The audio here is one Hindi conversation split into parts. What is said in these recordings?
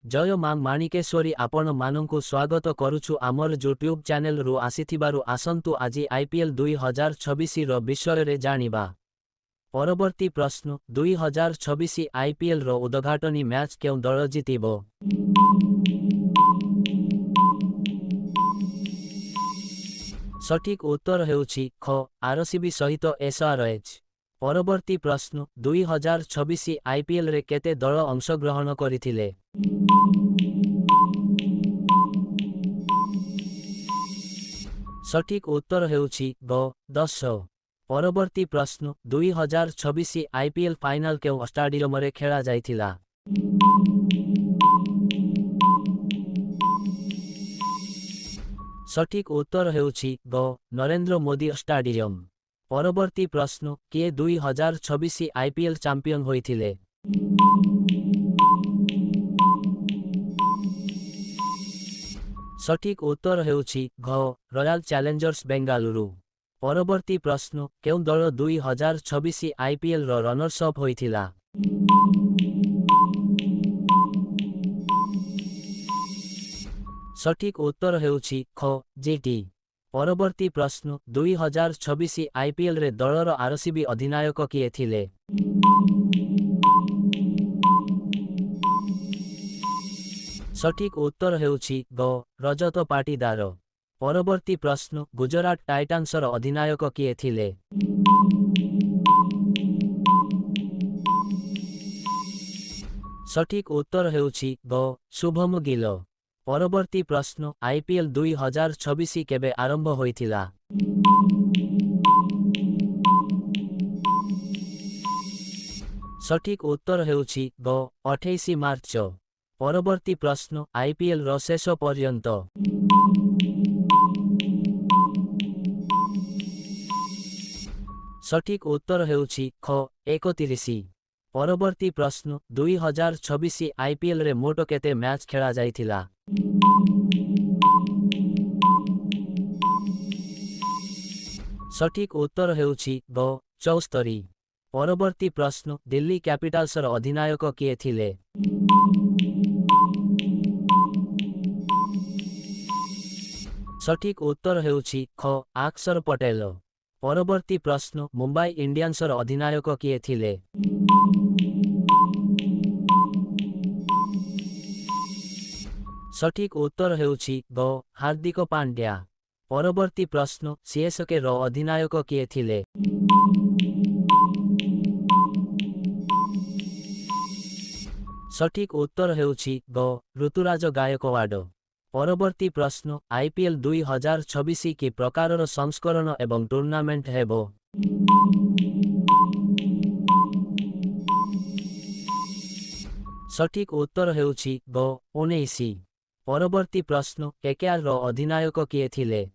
जय मां माणिकेश्वरी आपण मानंकु स्वागत करुछु आमर यूट्यूब चैनल रु आसीथिबारु आसंतु आजि आईपीएल 2026 रो विषय रे जानिबा। परवर्ती प्रश्न 2026 आईपीएल रो उद्घाटनी मैच केउ दल जितिबो? सठिक उत्तर हेउछि ख आरसीबी सहित एसआरएच। परवर्ती प्रश्न 2026 आईपीएल रे केते दल अंशग्रहण करिथिले? सठिक उत्तर हेउछि ग 10। परवर्ती प्रश्न 2026 आईपीएल फाइनल केउ स्टाडियम रे खेला जाइथिला? सठिक उत्तर हेउछि ग नरेंद्र मोदी स्टाडियम। परवर्ती प्रश्न किए 2026 आईपीएल चैंपियन होइथिले? सठिक उत्तर हेउछि घ रॉयल चैलेंजर्स बेंगालुरु। परवर्ती प्रश्न केउ दल 2026 आईपीएल रो रनर्स अप होइथिला? सठिक उत्तर हेउछि ख जीटी। परवर्ती प्रश्न 2026 आईपीएल रे दलर आरसीबी अधिनायक किए थिले? सठिक उत्तर हेउछि ग रजत पाटीदार। परवर्ती प्रश्न गुजरात टाइटान्सर अधिनायक किए थिले? सठिक उत्तर हेउछि ग शुभम गिल। परवर्ती प्रश्न आईपीएल 2026 केबे आरंभ होइथिला? सठिक उत्तर हेउछि ग 28 मार्च। परवर्ती प्रश्न आईपीएल रो शेष पर्यंत सठिक उत्तर हेउछि ख 31। परवर्ती प्रश्न 2026 आईपीएल रे मोट केते मैच खेला जाइथिला? सठिक उत्तर हेउछि ग 74। परवर्ती प्रश्न दिल्ली कैपिटल्सर अधिनायक किए थिले? सठिक उत्तर हेउछि ख अक्षर पटेल। परवर्ती प्रश्न मुंबई इंडियंसर अधिनायक किए थिले? सठिक उत्तर हेउछि ग हार्दिक पांड्या। परवर्ती प्रश्न सीएसके रो अधिनायक किए थिले? सठिक उत्तर हेउछि ग ऋतुराज गायकवाड। परवर्ती प्रश्न आईपीएल 2026 की प्रकारर संस्करण एवं टूर्नामेंट हेबो? सठिक उत्तर हेउछि ग 19। परवर्ती प्रश्न केकेआर रो अधिनायक किए थिले?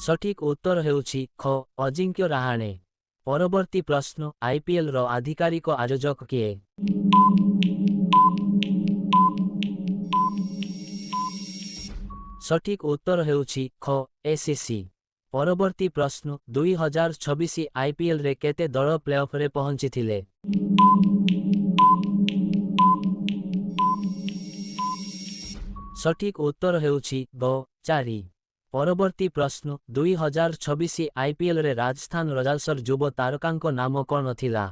सठिक उत्तर हेउछि ख अजिंक्य राहाणे। परवर्ती प्रश्न आईपीएल रो आधिकारिक आयोजक किए? सठिक उत्तर हेउछि ख एसीसी। परवर्ती प्रश्न 2026 आईपीएल रे केते दल प्लेऑफ रे पहुंचिथिले? सठिक उत्तर हेउछि ग 4। परवर्ती प्रश्न 2026 आईपीएल रे राजस्थान रॉयल्सर युव तारकांक नाम कोन थिला?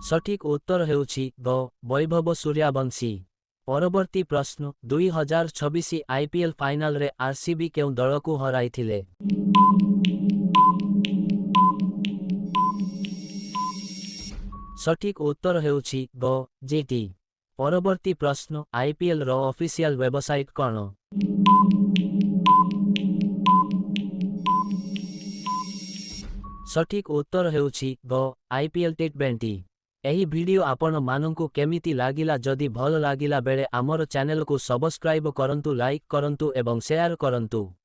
सठिक उत्तर हेउछि ग वैभव सूर्यवंशी। परवर्ती प्रश्न 2026 आईपीएल फाइनल रे आरसीबी केउ दल को हराइथिले? सठिक उत्तर हेउछि ग जीटी। परवर्ती प्रश्न आईपीएल रो ऑफिशियल वेबसाइट कोन? सठिक उत्तर हेउछि ग आईपीएल टी20। एही वीडियो आपण मानंकु केमिति लागिला? जदि भल लागिला बेले आमर चैनल को सब्सक्राइब करंतु, लाइक करंतु एवं शेयर करंतु।